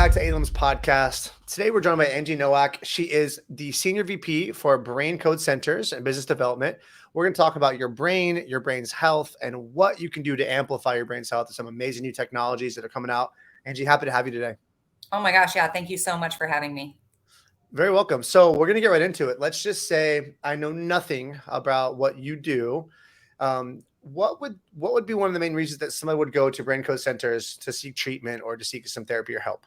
back to Alim's podcast. Today we're joined by Angie Noack. She is the Senior VP for Brain Code Centers and Business Development. We're going to talk about your brain's health, and what you can do to amplify your brain's health with some amazing new technologies that are coming out. Angie, happy to have you today. Oh my gosh, yeah. Thank you so much for having me. Very welcome. So we're going to get right into it. Let's just say I know nothing about what you do. What would be one of the main reasons that somebody would go to Brain Code Centers to seek treatment or to seek some therapy or help?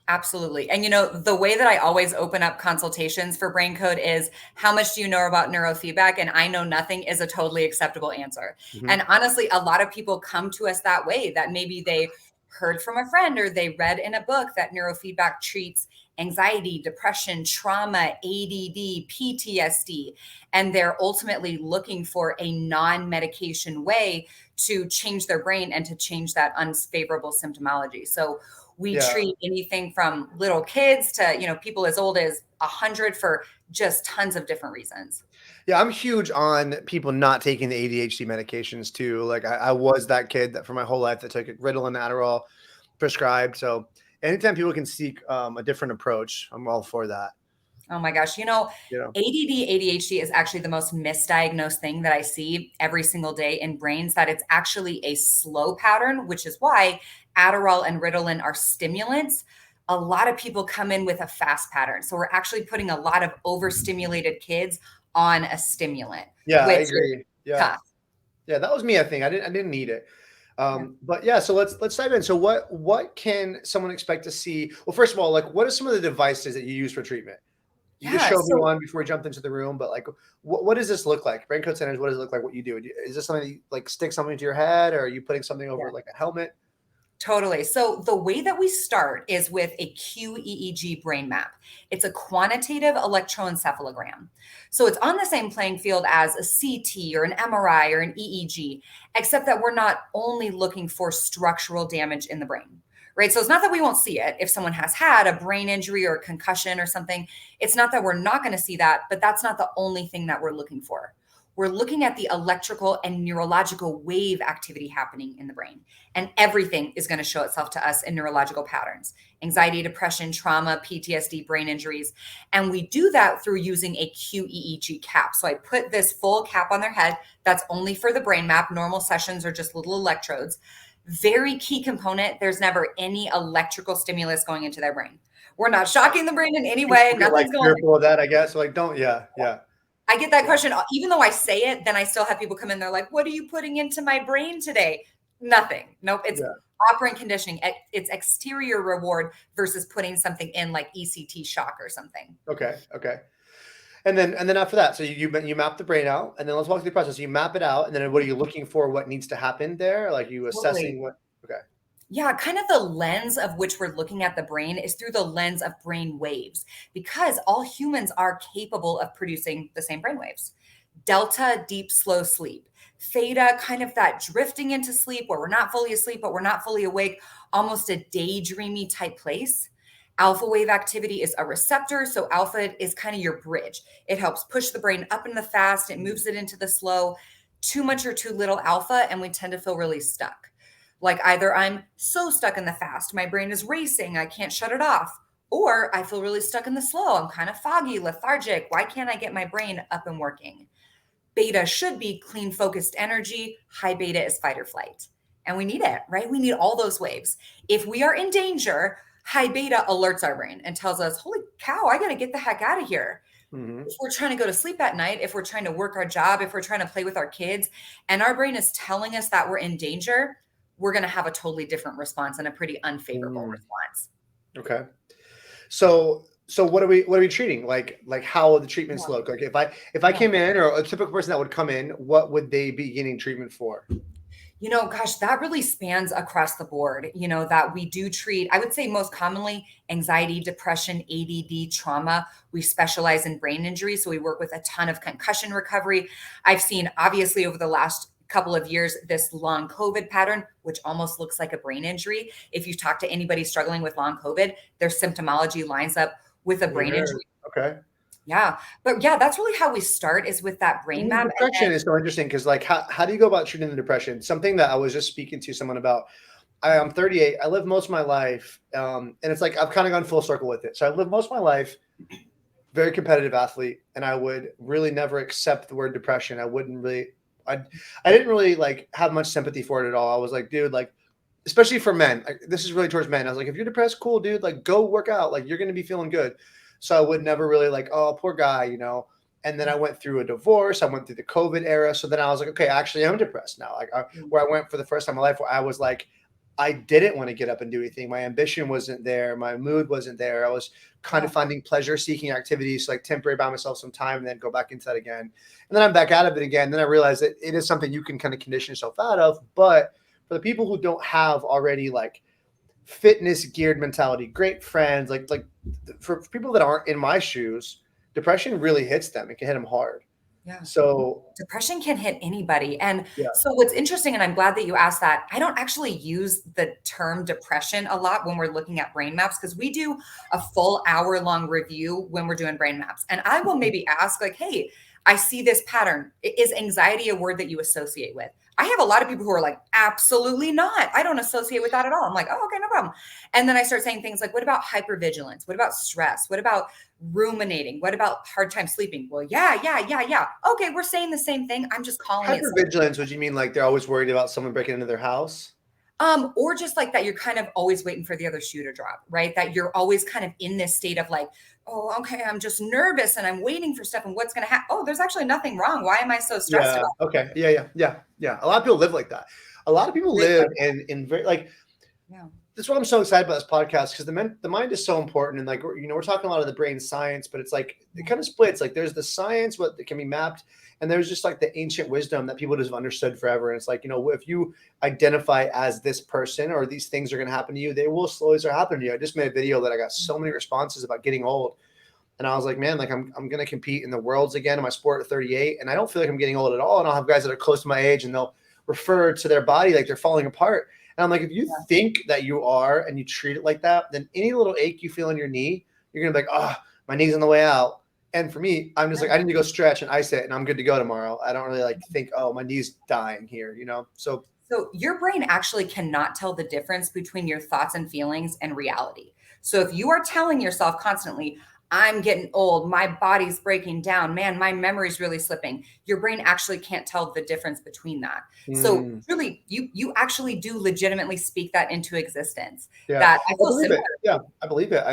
Absolutely. And the way that I always open up consultations for Brain Code is, how much do you know about neurofeedback? And I know nothing is a totally acceptable answer. Mm-hmm. And honestly, a lot of people come to us that way, that maybe they heard from a friend or they read in a book that neurofeedback treats anxiety, depression, trauma, ADD, PTSD, and they're ultimately looking for a non-medication way to change their brain and to change that unfavorable symptomology. So we treat anything from little kids to, people as old as 100 for just tons of different reasons. Yeah, I'm huge on people not taking the ADHD medications too. Like I was that kid that for my whole life that took Ritalin, Adderall prescribed. So anytime people can seek a different approach, I'm all for that. Oh my gosh. ADD, ADHD is actually the most misdiagnosed thing that I see every single day in brains, that it's actually a slow pattern, which is why Adderall and Ritalin are stimulants. A lot of people come in with a fast pattern. So we're actually putting a lot of overstimulated kids on a stimulant. Yeah, I agree. Yeah. Yeah, that was me, I think. I didn't need it. But yeah, so let's dive in. So what can someone expect to see? Well, first of all, like, what are some of the devices that you use for treatment? You just showed me one before we jumped into the room, but like, what does this look like? Brain Code Centers, what does it look like? What you do? Is this something that you, like, stick something to your head, or are you putting something over like a helmet? Totally. So the way that we start is with a QEEG brain map. It's a quantitative electroencephalogram. So it's on the same playing field as a CT or an MRI or an EEG, except that we're not only looking for structural damage in the brain, right? So it's not that we won't see it if someone has had a brain injury or a concussion or something. It's not that we're not going to see that, but that's not the only thing that we're looking for. We're looking at the electrical and neurological wave activity happening in the brain. And everything is going to show itself to us in neurological patterns: anxiety, depression, trauma, PTSD, brain injuries. And we do that through using a QEEG cap. So I put this full cap on their head. That's only for the brain map. Normal sessions are just little electrodes. Very key component: there's never any electrical stimulus going into their brain. We're not shocking the brain in any way. Nothing's going on. Of that, I guess. Like, don't. Yeah. I get that question. Even though I say it, then I still have people come in. They're like, what are you putting into my brain today? Nothing. Nope. It's operant conditioning. It's exterior reward versus putting something in like ECT shock or something. Okay. And then after that, so you map the brain out, and then let's walk through the process. You map it out, and then what are you looking for? What needs to happen there? Like, you assessing what? Okay. Yeah, kind of the lens of which we're looking at the brain is through the lens of brain waves, because all humans are capable of producing the same brain waves. Delta, deep, slow sleep. Theta, kind of that drifting into sleep where we're not fully asleep, but we're not fully awake, almost a daydreamy type place. Alpha wave activity is a receptor. So alpha is kind of your bridge. It helps push the brain up in the fast. It moves it into the slow. Too much or too little alpha, and we tend to feel really stuck. Like, either I'm so stuck in the fast, my brain is racing, I can't shut it off, or I feel really stuck in the slow, I'm kind of foggy, lethargic. Why can't I get my brain up and working? Beta should be clean, focused energy. High beta is fight or flight. And we need it, right? We need all those waves. If we are in danger, high beta alerts our brain and tells us, holy cow, I got to get the heck out of here. Mm-hmm. If we're trying to go to sleep at night, if we're trying to work our job, if we're trying to play with our kids, and our brain is telling us that we're in danger, we're going to have a totally different response and a pretty unfavorable response. Okay. So what are we treating? Like how would the treatments look? Like if I came in, or a typical person that would come in, what would they be getting treatment for? Gosh, that really spans across the board, that we do treat, I would say most commonly, anxiety, depression, ADD, trauma. We specialize in brain injury. So we work with a ton of concussion recovery. I've seen, obviously, over the last couple of years, this long COVID pattern, which almost looks like a brain injury. If you talk to anybody struggling with long COVID, their symptomology lines up with a brain injury. Okay. Yeah. But yeah, that's really how we start, is with that brain map. Depression is so interesting, because like, how do you go about treating the depression? Something that I was just speaking to someone about I'm 38. I lived most of my life. And it's like, I've kind of gone full circle with it. So I lived most of my life, very competitive athlete. And I would really never accept the word depression. I didn't really like have much sympathy for it at all. I was like, dude, like, especially for men, like, this is really towards men. I was like, if you're depressed, cool, dude, like go work out. Like you're going to be feeling good. So I would never really like, oh, poor guy, you know? And then I went through a divorce. I went through the COVID era. So then I was like, okay, actually I'm depressed now. Like where I went for the first time in my life where I was like, I didn't want to get up and do anything. My ambition wasn't there. My mood wasn't there. I was kind of finding pleasure seeking activities, like temporary by myself some time and then go back into that again. And then I'm back out of it again. Then I realized that it is something you can kind of condition yourself out of. But for the people who don't have already like fitness geared mentality, great friends, like for people that aren't in my shoes, depression really hits them. It can hit them hard. Yeah. So depression can hit anybody. And yeah. so what's interesting, and I'm glad that you asked that, I don't actually use the term depression a lot when we're looking at brain maps, because we do a full hour-long review when we're doing brain maps. And I will maybe ask like, hey, I see this pattern. Is anxiety a word that you associate with? I have a lot of people who are like, absolutely not. I don't associate with that at all. I'm like, oh, okay, no problem. And then I start saying things like, what about hypervigilance? What about stress? What about ruminating? What about hard time sleeping? Well, yeah. Okay, we're saying the same thing. I'm just calling it Hypervigilance, would you mean like they're always worried about someone breaking into their house? Or just like that you're kind of always waiting for the other shoe to drop, right? That you're always kind of in this state of like, oh, okay, I'm just nervous and I'm waiting for stuff and what's going to happen. Oh, there's actually nothing wrong. Why am I so stressed about it? Okay. Yeah. A lot of people live like that. A lot of people live in very like, that's why I'm so excited about this podcast, because the mind is so important. And like, you know, we're talking a lot of the brain science, but it's like, it kind of splits. Like there's the science, what can be mapped. And there's just like the ancient wisdom that people just have understood forever. And it's like, you know, if you identify as this person or these things are going to happen to you, they will slowly start happening to you. I just made a video that I got so many responses about getting old. And I was like, man, like I'm going to compete in the worlds again in my sport at 38. And I don't feel like I'm getting old at all. And I'll have guys that are close to my age and they'll refer to their body like they're falling apart. And I'm like, if you think that you are and you treat it like that, then any little ache you feel in your knee, you're going to be like, oh, my knee's on the way out. And for me, I'm just like, I need to go stretch and ice it and I'm good to go tomorrow. I don't really like think, oh, my knee's dying here, you know? So your brain actually cannot tell the difference between your thoughts and feelings and reality. So if you are telling yourself constantly, I'm getting old, my body's breaking down, man, my memory's really slipping, your brain actually can't tell the difference between that. So really, you actually do legitimately speak that into existence. Yeah, that I feel believe it. Yeah, I believe it.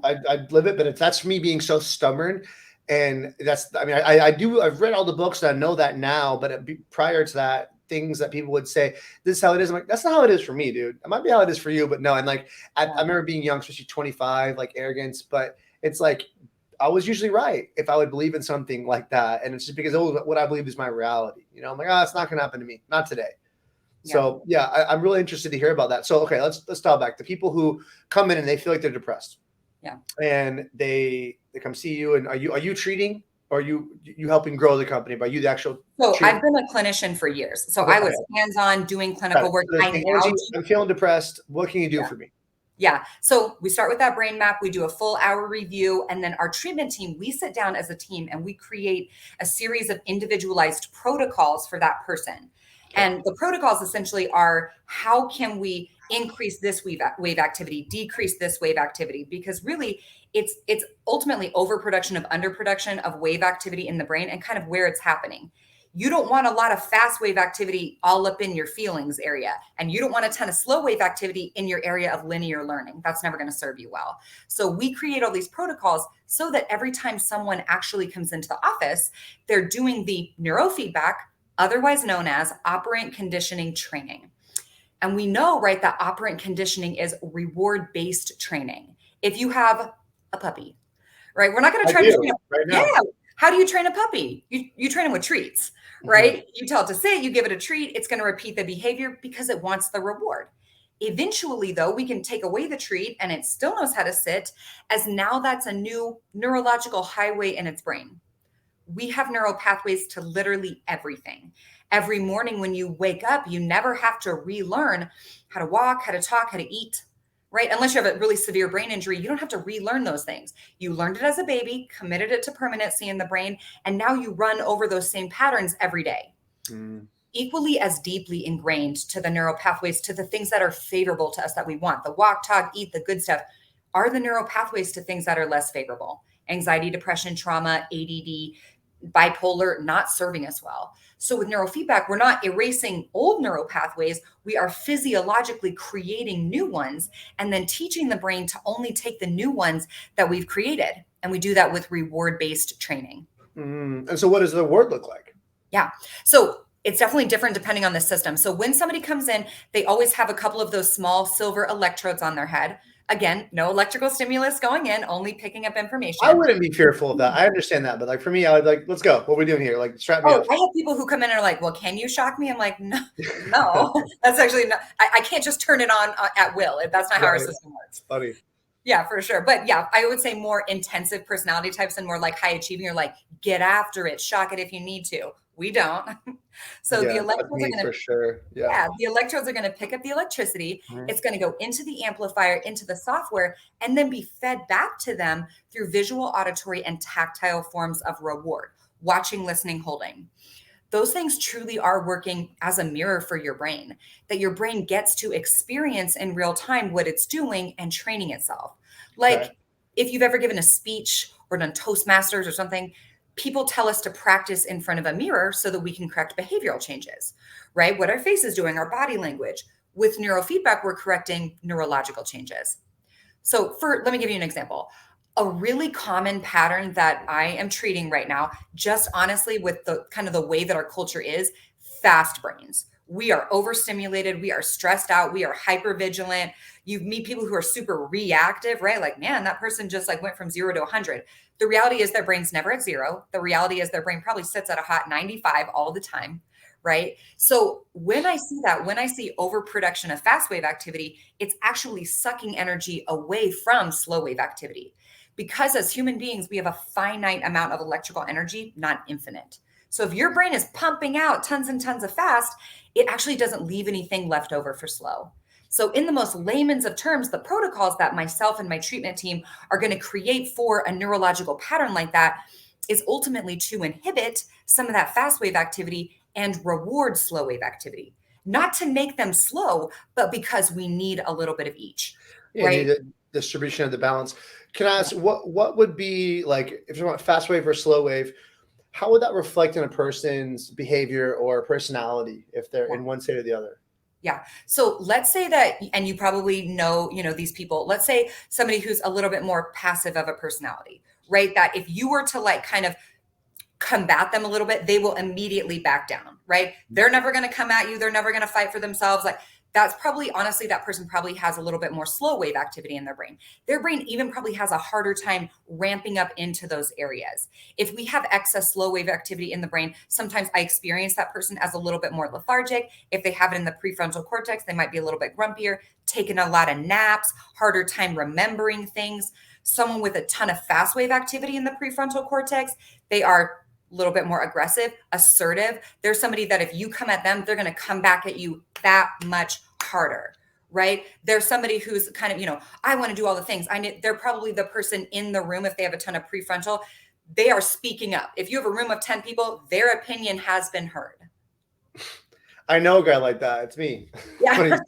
I live it, but that's me being so stubborn. And that's, I mean, I've read all the books and I know that now, but prior to that, things that people would say, this is how it is. I'm like, that's not how it is for me, dude. It might be how it is for you, but no. And like, I remember being young, especially 25, like arrogance, but it's like, I was usually right if I would believe in something like that. And it's just because what I believe is my reality. You know, I'm like, oh, it's not going to happen to me. Not today. Yeah. So yeah, I'm really interested to hear about that. So, okay, let's dial back. The people who come in and they feel like they're depressed. Yeah. And they come see you, and are you treating, or are you helping grow the company? By you the actual I've been a clinician for years. So I was hands-on doing clinical work. I'm feeling depressed. What can you do for me? Yeah. So we start with that brain map. We do a full hour review. And then our treatment team, we sit down as a team and we create a series of individualized protocols for that person. And the protocols essentially are, how can we increase this wave activity, decrease this wave activity? Because really it's ultimately overproduction of underproduction of wave activity in the brain and kind of where it's happening. You don't want a lot of fast wave activity all up in your feelings area. And you don't want a ton of slow wave activity in your area of linear learning. That's never going to serve you well. So we create all these protocols so that every time someone actually comes into the office, they're doing the neurofeedback, otherwise known as operant conditioning training. And we know, right, that operant conditioning is reward-based training. If you have a puppy, right, we're not going to try to train right now. Yeah. How do you train a puppy? You train them with treats, right? Mm-hmm. You tell it to sit, you give it a treat, it's going to repeat the behavior because it wants the reward. Eventually, though, we can take away the treat and it still knows how to sit, as now that's a new neurological highway in its brain. We have neural pathways to literally everything. Every morning when you wake up, you never have to relearn how to walk, how to talk, how to eat, right? Unless you have a really severe brain injury, you don't have to relearn those things. You learned it as a baby, committed it to permanency in the brain, and now you run over those same patterns every day. equally as deeply ingrained to the neural pathways, to the things that are favorable to us that we want. The walk, talk, eat, the good stuff are the neural pathways to things that are less favorable. Anxiety, depression, trauma, ADD, bipolar, not serving us well. So with neurofeedback, we're not erasing old neural pathways. We are physiologically creating new ones and then teaching the brain to only take the new ones that we've created. And we do that with reward-based training. And so what does the reward look like? Yeah. So it's definitely different depending on the system. So when somebody comes in, they always have a couple of those small silver electrodes on their head. Again, no electrical stimulus going in, only picking up information. I wouldn't be fearful of that. I understand that. But like for me, I would like, let's go. What are we doing here? Like strap me up. I have people who come in and are like, well, can you shock me? I'm like, no, that's actually not, I can't just turn it on at will. That's not how our system works. Funny. Yeah, for sure. But yeah, I would say more intensive personality types and more like high achieving. You're like, get after it, shock it if you need to. We don't. So the electrodes are going to, for sure. The electrodes are going to pick up the electricity. It's going to go into the amplifier, into the software, and then be fed back to them through visual, auditory, and tactile forms of reward: watching, listening, holding. Those things truly are working as a mirror for your brain, that your brain gets to experience in real time what it's doing and training itself. Like if you've ever given a speech or done Toastmasters or something, people tell us to practice in front of a mirror so that we can correct behavioral changes, right? What our face is doing, our body language. With neurofeedback, we're correcting neurological changes. So let me give you an example. A really common pattern that I am treating right now, just honestly with the kind of the way that our culture is, fast brains. We are overstimulated. We are stressed out. We are hypervigilant. You meet people who are super reactive, right? Like, man, that person just like went from 0 to 100. The reality is their brain's never at 0. The reality is their brain probably sits at a hot 95 all the time, right? So when I see that, when I see overproduction of fast wave activity, it's actually sucking energy away from slow wave activity. Because as human beings, we have a finite amount of electrical energy, not infinite. So if your brain is pumping out tons and tons of fast, it actually doesn't leave anything left over for slow. So in the most layman's of terms, the protocols that myself and my treatment team are going to create for a neurological pattern like that is ultimately to inhibit some of that fast wave activity and reward slow wave activity. Not to make them slow, but because we need a little bit of each. Yeah, right? You need a distribution of the balance. Can I ask what would be like, if you want fast wave or slow wave, how would that reflect in a person's behavior or personality if they're in one state or the other? Yeah. So let's say that, and you probably know, these people, let's say somebody who's a little bit more passive of a personality, right? That if you were to like kind of combat them a little bit, they will immediately back down, right? They're never going to come at you. They're never going to fight for themselves. Like that's probably, honestly, that person probably has a little bit more slow wave activity in their brain. Their brain even probably has a harder time ramping up into those areas. If we have excess slow wave activity in the brain, sometimes I experience that person as a little bit more lethargic. If they have it in the prefrontal cortex, they might be a little bit grumpier, taking a lot of naps, harder time remembering things. Someone with a ton of fast wave activity in the prefrontal cortex, they are a little bit more aggressive, assertive. There's somebody that if you come at them, they're going to come back at you that much harder, right? There's somebody who's kind of, I want to do all the things. They're probably the person in the room, if they have a ton of prefrontal, they are speaking up. If you have a room of 10 people, their opinion has been heard. I know a guy like that. It's me. Yeah.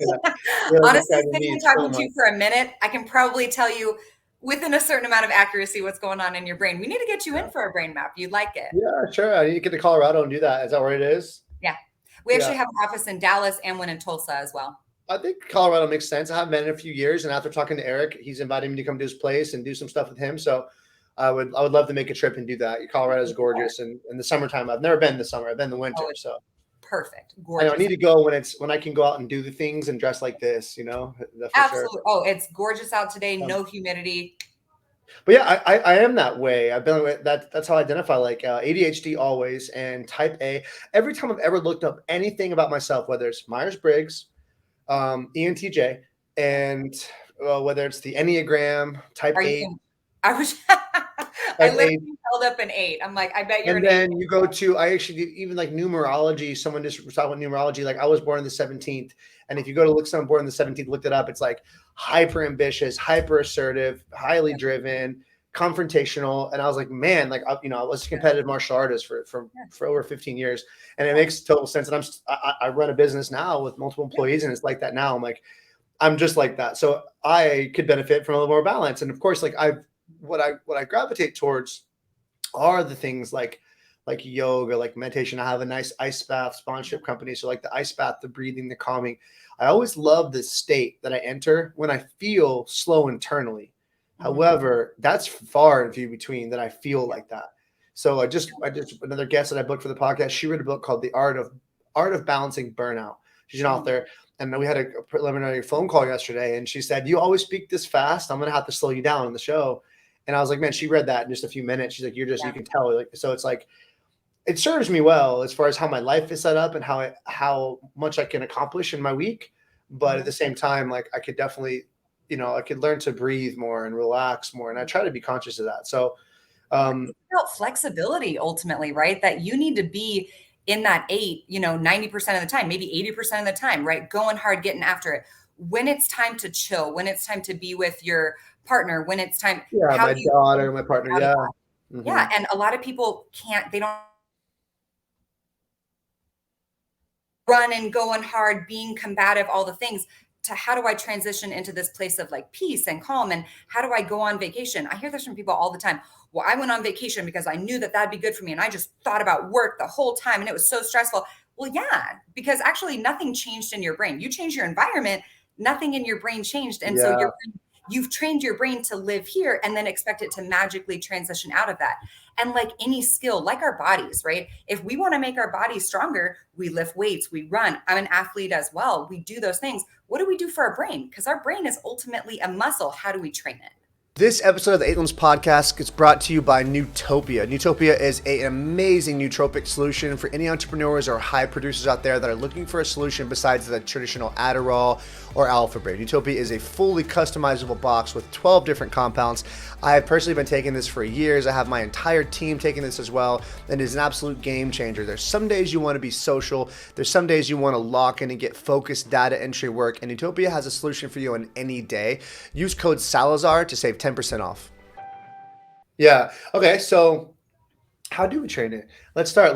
Honestly, sitting and talking to you for a minute, I can probably tell you within a certain amount of accuracy what's going on in your brain. We need to get you in for a brain map. You'd like it. Yeah, sure. I need to get to Colorado and do that. Is that where it is? Yeah. We actually have an office in Dallas and one in Tulsa as well. I think Colorado makes sense. I haven't been in a few years, and after talking to Eric, he's invited me to come to his place and do some stuff with him. So I would love to make a trip and do that. Colorado is gorgeous, and in the summertime, I've never been in the summer. I've been in the winter. So perfect. Gorgeous. I need to go when I can go out and do the things and dress like this, Absolutely. Sure. Oh, it's gorgeous out today. No humidity. But yeah, I am that way. I've been that's how I identify, like ADHD always, and type A. Every time I've ever looked up anything about myself, whether it's Myers-Briggs, ENTJ, and whether it's the Enneagram, type 8. I literally held up an 8. I'm like, I bet you're an 8. And then you go to, I actually did even like numerology. Someone just was talking about numerology. Like I was born on the 17th. And if you go to look someone born on the 17th, looked it up. It's like hyper ambitious, hyper assertive, highly driven, confrontational. And I was like, man, like, I was a competitive martial artist for over 15 years, and it makes total sense. And I run a business now with multiple employees, and it's like that now. I'm just like that. So I could benefit from a little more balance. And of course, like what I gravitate towards are the things like yoga, like meditation. I have a nice ice bath sponsorship company. So like the ice bath, the breathing, the calming. I always love the state that I enter when I feel slow internally. However, that's far and few between that I feel like that. So I just another guest that I booked for the podcast. She wrote a book called The Art of Balancing Burnout. She's an author. And we had a preliminary phone call yesterday, and she said, "You always speak this fast. I'm going to have to slow you down on the show." And I was like, man, she read that in just a few minutes. She's like, you can tell. Like, so it's like, it serves me well as far as how my life is set up and how much I can accomplish in my week. But at the same time, like, I could definitely, I could learn to breathe more and relax more. And I try to be conscious of that. So, it's about flexibility ultimately, right? That you need to be in that 90% of the time, maybe 80% of the time, right? Going hard, getting after it. When it's time to chill, when it's time to be with your partner, when it's time. Yeah, my daughter, my partner. Yeah. Mm-hmm. Yeah. And a lot of people they don't run and going hard, being combative, all the things, to how do I transition into this place of like peace and calm? And how do I go on vacation? I hear this from people all the time. Well, I went on vacation because I knew that that'd be good for me. And I just thought about work the whole time and it was so stressful. Well, yeah, because actually nothing changed in your brain. You changed your environment, nothing in your brain changed. And so you've trained your brain to live here and then expect it to magically transition out of that. And like any skill, like our bodies, right? If we want to make our bodies stronger, we lift weights, we run. I'm an athlete as well. We do those things. What do we do for our brain? Because our brain is ultimately a muscle. How do we train it? This episode of the 8 Limbs Podcast is brought to you by Neutopia. Neutopia is an amazing nootropic solution for any entrepreneurs or high producers out there that are looking for a solution besides the traditional Adderall or Alpha Brain. Neutopia is a fully customizable box with 12 different compounds. I have personally been taking this for years. I have my entire team taking this as well, and it is an absolute game changer. There's some days you want to be social. There's some days you want to lock in and get focused data entry work, and Neutopia has a solution for you on any day. Use code Salazar to save 10% off. Yeah. Okay. So how do we train it? Let's start. A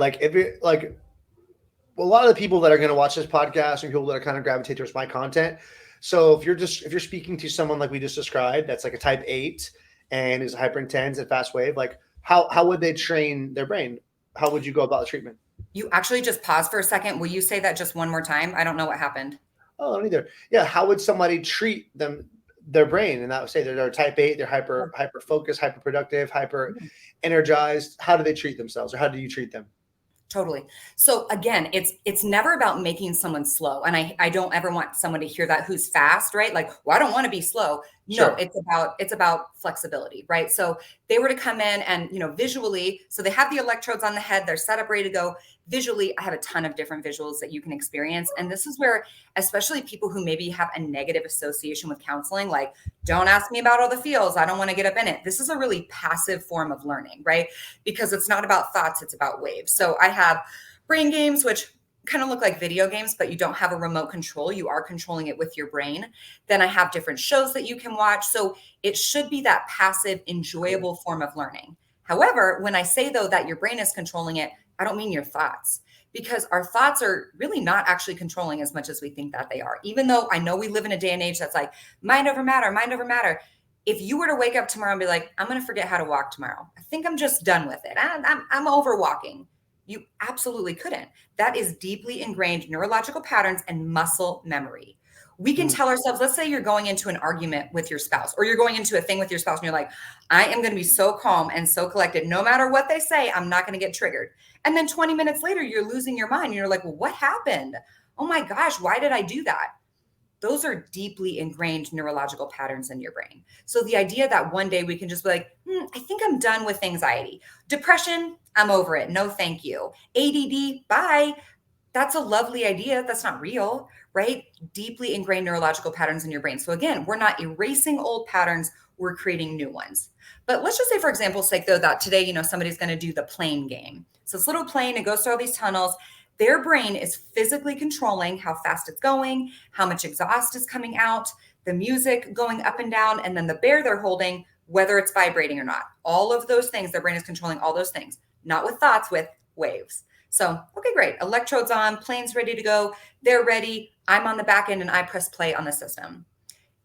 lot of the people that are going to watch this podcast and people that are kind of gravitate towards my content. So if you're speaking to someone like we just described, that's like a type 8 and is hyper intense and fast wave, like how would they train their brain? How would you go about the treatment? You actually just pause for a second. Will you say that just one more time? I don't know what happened. Oh, neither. Yeah. How would somebody treat their brain? And that would say they're type 8, they're hyper focused, hyper productive, hyper energized. How do they treat themselves, or how do you treat them? Totally. So again, it's never about making someone slow. And I don't ever want someone to hear that who's fast, right? Like, well, I don't want to be slow. No, sure. It's about flexibility, right? So they were to come in and, visually, so they have the electrodes on the head, they're set up, ready to go. Visually, I have a ton of different visuals that you can experience. And this is where, especially people who maybe have a negative association with counseling, like, don't ask me about all the feels, I don't want to get up in it. This is a really passive form of learning, right? Because it's not about thoughts, it's about waves. So I have brain games, which kind of look like video games, but you don't have a remote control. You are controlling it with your brain. Then I have different shows that you can watch. So it should be that passive, enjoyable form of learning. However, when I say though that your brain is controlling it, I don't mean your thoughts, because our thoughts are really not actually controlling as much as we think that they are. Even though I know we live in a day and age that's like mind over matter, mind over matter. If you were to wake up tomorrow and be like, I'm going to forget how to walk tomorrow, I think I'm just done with it. I'm over walking. You absolutely couldn't. That is deeply ingrained neurological patterns and muscle memory. We can tell ourselves, let's say you're going into an argument with your spouse, or you're going into a thing with your spouse and you're like, I am going to be so calm and so collected. No matter what they say, I'm not going to get triggered. And then 20 minutes later, you're losing your mind. And you're like, well, what happened? Oh my gosh, why did I do that? Those are deeply ingrained neurological patterns in your brain. So the idea that one day we can just be like, I think I'm done with anxiety. Depression, I'm over it. No, thank you. ADD, bye. That's a lovely idea. That's not real, right? Deeply ingrained neurological patterns in your brain. So again, we're not erasing old patterns, we're creating new ones. But let's just say, for example's sake, though, that today, somebody's going to do the plane game. So this little plane, it goes through all these tunnels. Their brain is physically controlling how fast it's going, how much exhaust is coming out, the music going up and down, and then the bear they're holding whether it's vibrating or not. All of those things, their brain is controlling all those things, not with thoughts, with waves. So, okay, great. Electrodes on, plane's ready to go. They're ready. I'm on the back end and I press play on the system.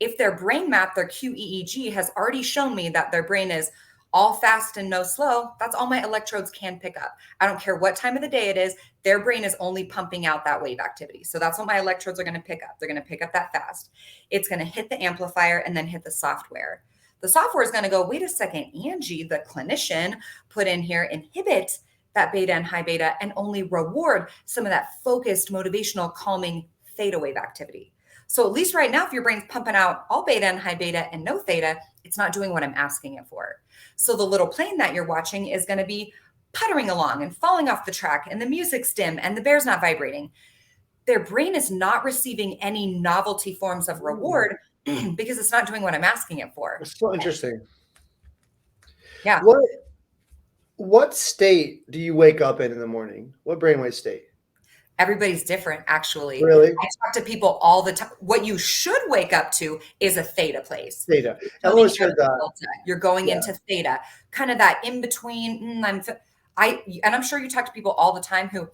If their brain map, their QEEG has already shown me that their brain is all fast and no slow, that's all my electrodes can pick up. I don't care what time of the day it is, their brain is only pumping out that wave activity. So that's what my electrodes are going to pick up. They're going to pick up that fast. It's going to hit the amplifier and then hit the software. The software is going to go, wait a second, Angie, the clinician, put in here, inhibit that beta and high beta and only reward some of that focused, motivational, calming theta wave activity. So at least right now, if your brain's pumping out all beta and high beta and no theta, it's not doing what I'm asking it for. So the little plane that you're watching is going to be puttering along and falling off the track, and the music's dim and the bear's not vibrating. Their brain is not receiving any novelty forms of reward because it's not doing what I'm asking it for. It's so interesting. Yeah. What state do you wake up in the morning? What brainwave state? Everybody's different, actually. Really? I talk to people all the time. What you should wake up to is a theta place. Theta. I always heard that. You're going into theta, kind of that in between. And I'm sure you talk to people all the time who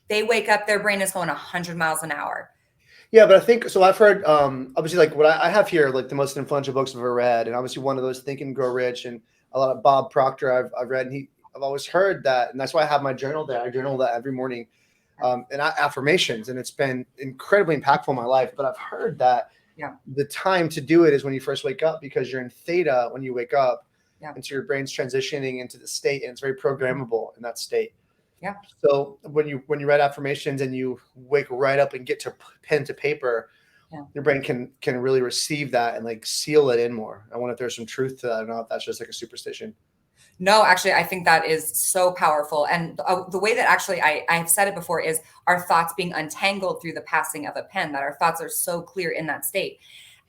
they wake up, their brain is going 100 miles an hour. Yeah, but I think so. I've heard, obviously, like what I have here, like the most influential books I've ever read, and obviously one of those, Think and Grow Rich, and a lot of Bob Proctor I've read, and I've always heard that, and that's why I have my journal there. I journal that every morning. And affirmations, and it's been incredibly impactful in my life. But I've heard that the time to do it is when you first wake up, because you're in theta when you wake up, and so your brain's transitioning into the state, and it's very programmable in that state. Yeah. So when you write affirmations and you wake right up and get to pen to paper, your brain can really receive that and like seal it in more. I wonder if there's some truth to that. I don't know if that's just like a superstition. No, actually, I think that is so powerful. And the way that actually I've said it before is our thoughts being untangled through the passing of a pen, that our thoughts are so clear in that state.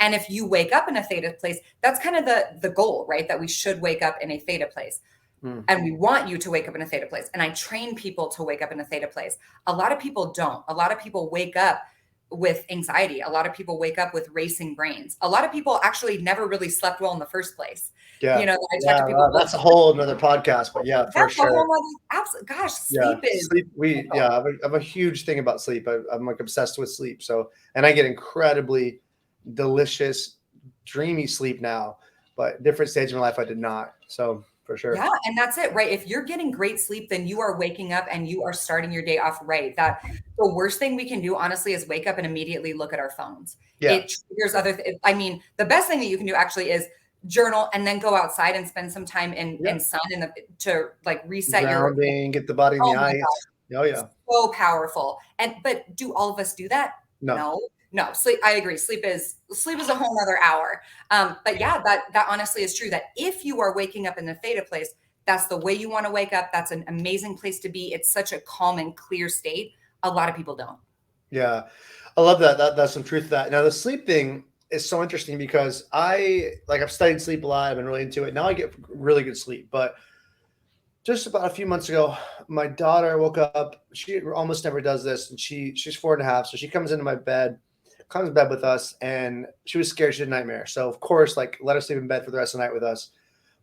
And if you wake up in a theta place, that's kind of the goal, right? That we should wake up in a theta place. And we want you to wake up in a theta place. And I train people to wake up in a theta place. A lot of people don't. A lot of people wake up with anxiety. A lot of people wake up with racing brains. A lot of people actually never really slept well in the first place. Yeah. You know, I talk to people. That's a whole another podcast, but yeah, for sure. Gosh, sleep is. I have a huge thing about sleep. I'm like obsessed with sleep. So, and I get incredibly delicious, dreamy sleep now, but different stage of my life, I did not. So for sure. Yeah. And that's it, right? If you're getting great sleep, then you are waking up and you are starting your day off right. That the worst thing we can do, honestly, is wake up and immediately look at our phones. Yeah. It triggers the best thing that you can do actually is journal and then go outside and spend some time in sun to like reset grounding, get the body in the ice. Oh yeah. So powerful. But do all of us do that? No, sleep. I agree. Sleep is a whole nother hour. But yeah, that honestly is true, that if you are waking up in the theta place, that's the way you want to wake up. That's an amazing place to be. It's such a calm and clear state. A lot of people don't. Yeah. I love that. That's some truth to that. Now the sleep thing is so interesting because I've studied sleep a lot. I've been really into it. Now I get really good sleep, but just about a few months ago, my daughter woke up. She almost never does this. And she's 4.5. So she comes into bed with us, and she was scared. She had a nightmare. So of course, like, let her sleep in bed for the rest of the night with us.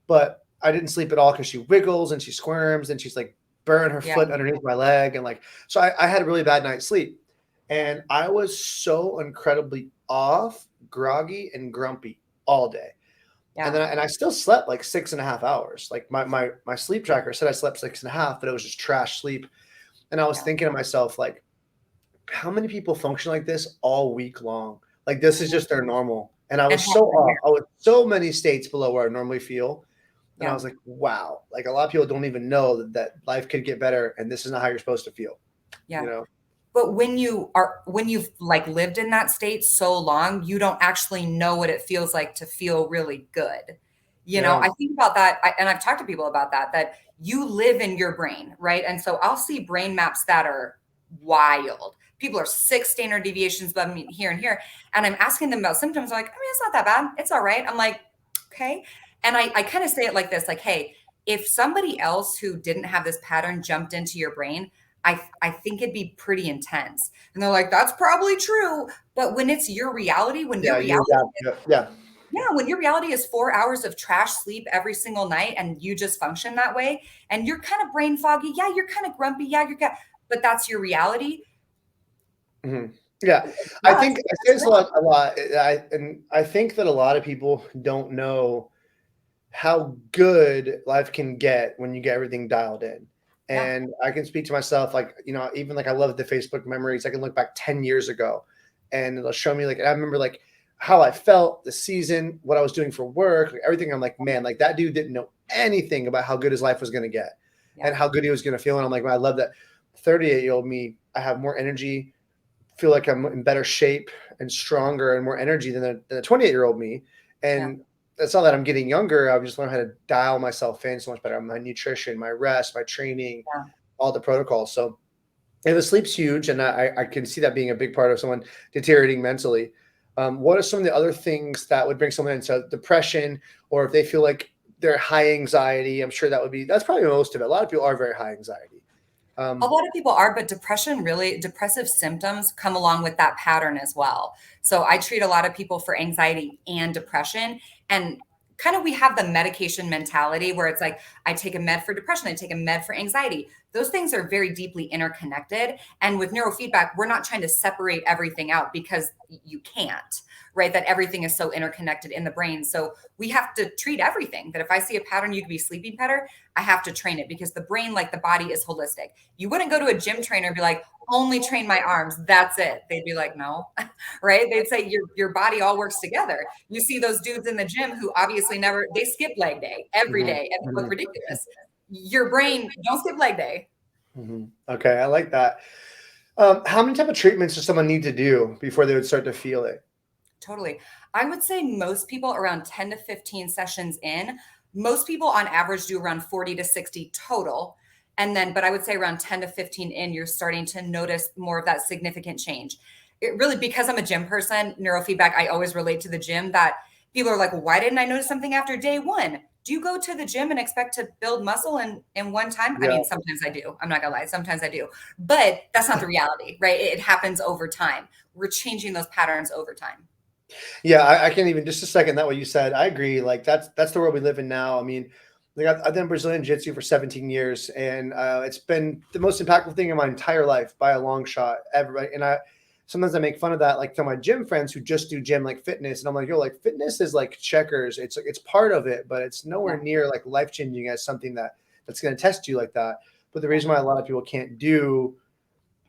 But I didn't sleep at all because she wiggles and she squirms and she's like burning her foot underneath my leg. And like, so I had a really bad night's sleep, and I was so incredibly off, groggy and grumpy all day. Yeah. And I still slept like 6.5 hours. Like my sleep tracker said I slept 6.5, but it was just trash sleep. And I was thinking to myself, like, how many people function like this all week long? Like, this is just their normal. And I was so off. I was so many states below where I normally feel. And I was like, wow, like a lot of people don't even know that life could get better. And this is not how you're supposed to feel. Yeah. You know? But when you've like lived in that state so long, you don't actually know what it feels like to feel really good. You know, I think about that. And I've talked to people about that you live in your brain, right? And so I'll see brain maps that are wild. People are 6 standard deviations above me here and here. And I'm asking them about symptoms. They're like, I mean, it's not that bad. It's all right. I'm like, okay. And I kind of say it like this, like, hey, if somebody else who didn't have this pattern jumped into your brain, I think it'd be pretty intense. And they're like, that's probably true. But when it's your reality, Yeah, when your reality is 4 hours of trash sleep every single night and you just function that way and you're kind of brain foggy, yeah, you're kind of grumpy, yeah, but that's your reality. Mhm. Yeah, I Yeah, think I say this a lot. I think that a lot of people don't know how good life can get when you get everything dialed in. yeah, And I can speak to myself, like, even like I love the Facebook memories. I can look back 10 years ago and it'll show me like, I remember like how I felt, the season, what I was doing for work, like everything. I'm like, man, like that dude didn't know anything about how good his life was going to get yeah. and how good he was going to feel. And I'm like, man, I love that 38-year-old me. I have more energy, feel like I'm in better shape and stronger and more energy than the 28-year-old me. Yeah. And it's not that I'm getting younger. I've just learned how to dial myself in so much better. My nutrition, my rest, my training, Yeah. all the protocols. So, and the sleep's huge. And I can see that being a big part of someone deteriorating mentally. What are some of the other things that would bring someone into depression, or if they feel like they're high anxiety? I'm sure that's probably most of it. A lot of people are very high anxiety. A lot of people are, but depressive symptoms come along with that pattern as well. So I treat a lot of people for anxiety and depression. And kind of we have the medication mentality where it's like, I take a med for depression, I take a med for anxiety. Those things are very deeply interconnected. And with neurofeedback, we're not trying to separate everything out because you can't, right? That everything is so interconnected in the brain. So we have to treat everything. That if I see a pattern, you could be sleeping better, I have to train it because the brain, like the body, is holistic. You wouldn't go to a gym trainer and be like, only train my arms. That's it. They'd be like, no, right? They'd say your body all works together. You see those dudes in the gym who obviously they skip leg day every Mhm, day and they look mhm, ridiculous. Your brain, don't skip leg day. mhm. Okay, I like that. How many type of treatments does someone need to do before they would start to feel it? Totally. I would say most people around 10 to 15 sessions in, most people on average do around 40 to 60 total. And then, but I would say around 10 to 15 in, you're starting to notice more of that significant change. It really, because I'm a gym person, neurofeedback, I always relate to the gym that people are like, well, why didn't I notice something after day one? Do you go to the gym and expect to build muscle in one time? I Yeah. mean, sometimes I do. I'm not gonna lie. Sometimes I do, but that's not the reality, right? It happens over time. We're changing those patterns over time. Yeah, I can't even just a second that what you said. I agree. Like that's the world we live in now. I mean, like I've done Brazilian Jiu-Jitsu for 17 years, and it's been the most impactful thing in my entire life by a long shot. Everybody, and I sometimes I make fun of that, like to my gym friends who just do gym like fitness, and I'm like, yo, like fitness is like checkers. It's part of it, but it's nowhere Yeah, near like life changing as something that's going to test you like that. But the yeah, reason why a lot of people can't do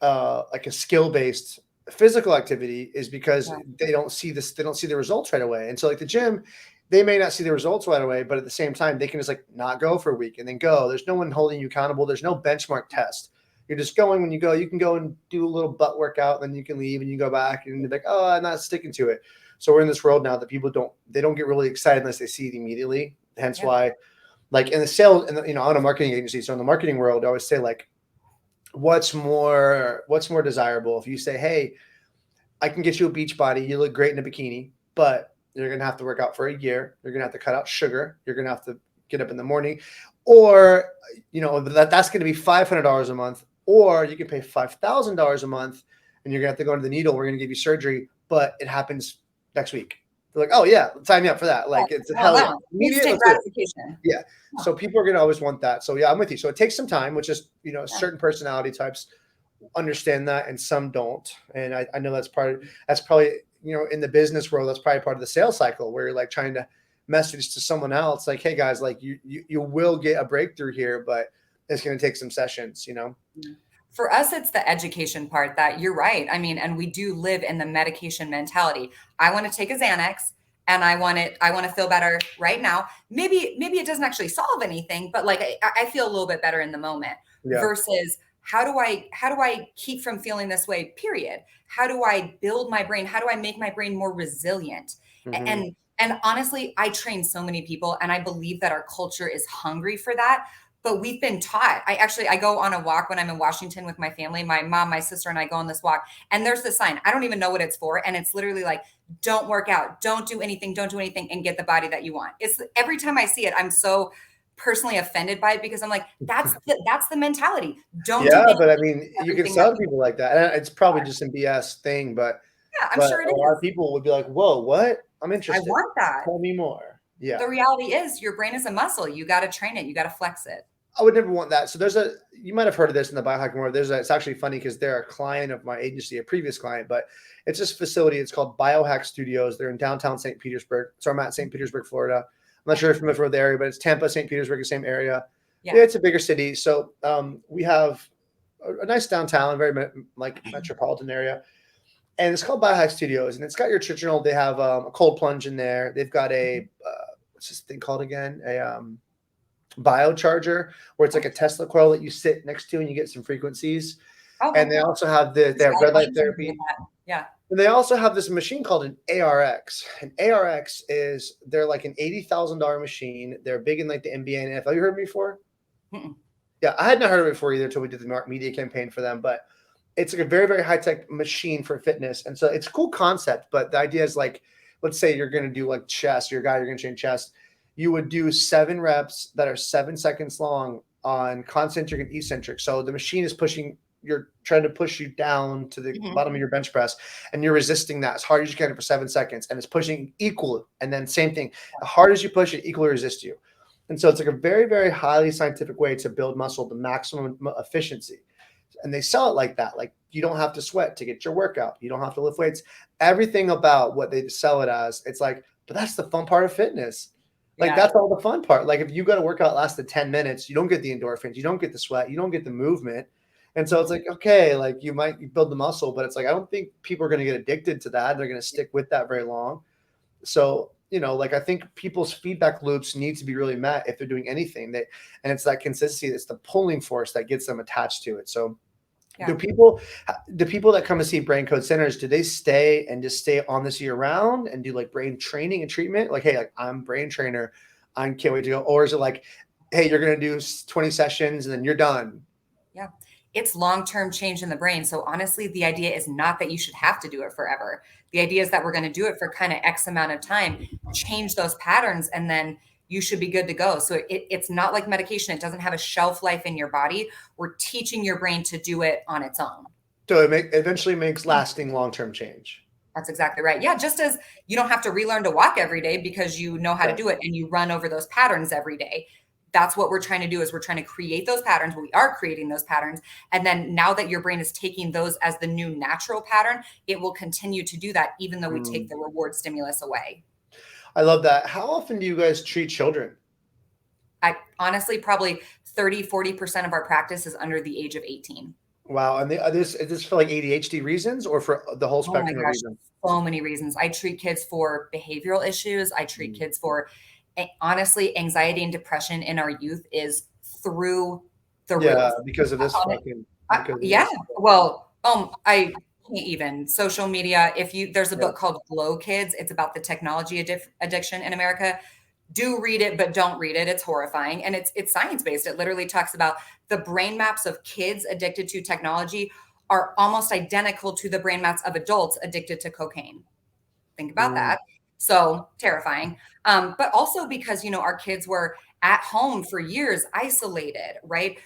like a skill based physical activity is because yeah, they don't see the results right away. And so like the gym, they may not see the results right away, but at the same time they can just like not go for a week and then go. There's no one holding you accountable. There's no benchmark test. You're just going. When you go, you can go and do a little butt workout, then you can leave and you go back and you're like, oh, I'm not sticking to it. So we're in this world now that people don't get really excited unless they see it immediately. Hence yeah, why, like in the sales, and I own a marketing agency, so in the marketing world, I always say like, what's more desirable? If you say, hey, I can get you a beach body, you look great in a bikini, but you're gonna have to work out for a year. You're gonna have to cut out sugar. You're gonna have to get up in the morning, or that's gonna be $500 a month, or you can pay $5,000 a month, and you're gonna have to go to the needle. We're gonna give you surgery, but it happens next week. They're like, oh yeah, sign me up for that. yeah. Like it's a Oh, hell yeah, wow. immediate. Instant Let's do it. gratification. Yeah. Yeah, So people are going to always want that. So yeah, I'm with you. So it takes some time, which is, yeah, certain personality types understand that and some don't. And I know that's probably, in the business world, that's probably part of the sales cycle where you're like trying to message to someone else like, hey guys, like you will get a breakthrough here, but it's going to take some sessions. yeah. For us, it's the education part that you're right. I mean, and we do live in the medication mentality. I want to take a Xanax and I want to feel better right now. Maybe it doesn't actually solve anything, but like I feel a little bit better in the moment Yeah. versus how do I keep from feeling this way, period? How do I build my brain? How do I make my brain more resilient? Hmm. And honestly, I train so many people and I believe that our culture is hungry for that, but we've been taught. I go on a walk when I'm in Washington with my family. My mom, my sister, and I go on this walk, and there's this sign. I don't even know what it's for, and it's literally like, "Don't work out, don't do anything, and get the body that you want." It's every time I see it, I'm so personally offended by it because I'm like, that's the mentality. Don't do Yeah, but I anything, mean, you can everything that sell to people people like that. And it's probably are. just some BS thing, but Yeah, I'm but sure it a lot is. of people would be like, whoa, what? I'm I interested. want that. Tell me more. Yeah. The reality is your brain is a muscle. You got to train it. You got to flex it. I would never want that. So you might have heard of this in the biohacking world. It's actually funny because they're a client of my agency, a previous client, but it's this facility. It's called Biohack Studios. They're in downtown St. Petersburg. So I'm at St. Petersburg, Florida. I'm not sure if you're familiar with the area, but it's Tampa, St. Petersburg, the same area. Yeah, it's a bigger city. So we have a nice downtown, very metropolitan area. And it's called Biohack Studios. And it's got your traditional, they have a cold plunge in there. They've got what's this thing called again? Biocharger, where it's like a Tesla coil that you sit next to and you get some frequencies. Okay. And they also have they have red light therapy. Yeah. And they also have this machine called an ARX. And ARX they're like an $80,000 machine. They're big in like the NBA and NFL. You heard of me before? Mm-mm. Yeah, I had not heard of it before either until we did the media campaign for them. But it's like a very, very high-tech machine for fitness. And so it's a cool concept. But the idea is like, let's say you're going to do like chest, you're going to train chest. You would do 7 reps that are 7 seconds long on concentric and eccentric. So the machine is you're trying to push you down to the bottom of your bench press, and you're resisting that as hard as you can for 7 seconds. And it's pushing equal. And then same thing, as hard as you push it, equally resist you. And so it's like a very, very highly scientific way to build muscle to maximum efficiency. And they sell it like that. Like you don't have to sweat to get your workout. You don't have to lift weights. Everything about what they sell it as, it's like, but that's the fun part of fitness. Like that's all the fun part. Like if you got a workout lasted 10 minutes, you don't get the endorphins, you don't get the sweat, you don't get the movement. And so it's like, okay, like you build the muscle, but it's like, I don't think people are going to get addicted to that. They're going to stick with that very long. So, like I think people's feedback loops need to be really met if they're doing anything and it's that consistency. It's the pulling force that gets them attached to it. So the people that come to see Brain Code Centers, do they stay on this year round and do like brain training and treatment? Like, hey, like I'm brain trainer, I can't wait to go. Or is it like, hey, you're going to do 20 sessions and then you're done? Yeah. It's long-term change in the brain. So honestly, the idea is not that you should have to do it forever. The idea is that we're going to do it for kind of X amount of time, change those patterns, and then you should be good to go. So it's not like medication. It doesn't have a shelf life in your body. We're teaching your brain to do it on its own. So it eventually makes lasting long-term change. That's exactly right. Yeah. Just as you don't have to relearn to walk every day because you know how to do it and you run over those patterns every day. That's what we're trying to do is we're trying to create those patterns. We are creating those patterns. And then now that your brain is taking those as the new natural pattern, it will continue to do that even though we take the reward stimulus away. I love that. How often do you guys treat children? I honestly, probably 30-40% of our practice is under the age of 18. Wow. And is this for like ADHD reasons or for the whole spectrum of reasons? So many reasons. I treat kids for behavioral issues. I treat kids for, honestly, anxiety and depression in our youth is through the roof. Yeah, because of this Well, I can't even. Social media. There's a book called Glow Kids. It's about the technology addiction in America. Do read it, but don't read it. It's horrifying. And it's science-based. It literally talks about the brain maps of kids addicted to technology are almost identical to the brain maps of adults addicted to cocaine. Think about that. So terrifying. But also because, our kids were at home for years, isolated, right?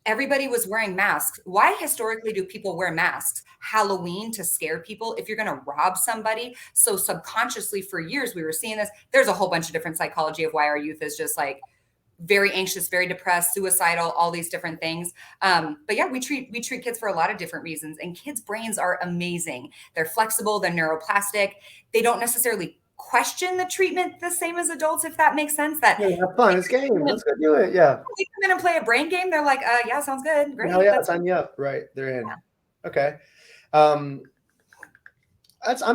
Everybody was wearing masks. Why historically do people wear masks? Halloween to scare people if you're going to rob somebody. So subconsciously for years, we were seeing this. There's a whole bunch of different psychology of why our youth is just like very anxious, very depressed, suicidal, all these different things. But yeah, we treat kids for a lot of different reasons, and kids' brains are amazing. They're flexible, they're neuroplastic. They don't necessarily question the treatment the same as adults, if that makes sense. That have fun. It's game. Let's go do it. Yeah. We come in and play a brain game. They're like, yeah, sounds good. Great. Hell yeah, sign you up. Right. They're in. Yeah. Okay. I'm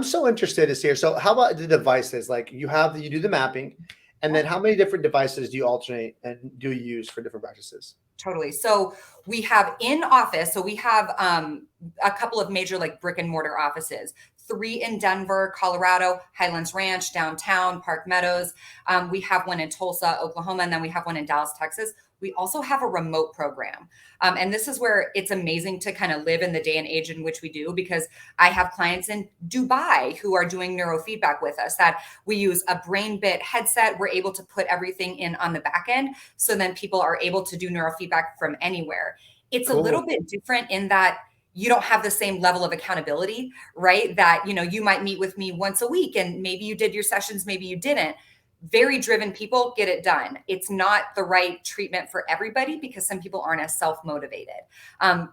so interested to see. So how about the devices? Like you do the mapping, and then how many different devices do you alternate and do you use for different practices? Totally. So we have in office. So we have a couple of major like brick and mortar offices. 3 in Denver, Colorado, Highlands Ranch, downtown, Park Meadows. We have one in Tulsa, Oklahoma, and then we have one in Dallas, Texas. We also have a remote program. And this is where it's amazing to kind of live in the day and age in which we do, because I have clients in Dubai who are doing neurofeedback with us, that we use a BrainBit headset. We're able to put everything in on the back end. So then people are able to do neurofeedback from anywhere. It's cool. A little bit different in that you don't have the same level of accountability, right? That, you might meet with me once a week and maybe you did your sessions, maybe you didn't. Very driven people get it done. It's not the right treatment for everybody because some people aren't as self-motivated.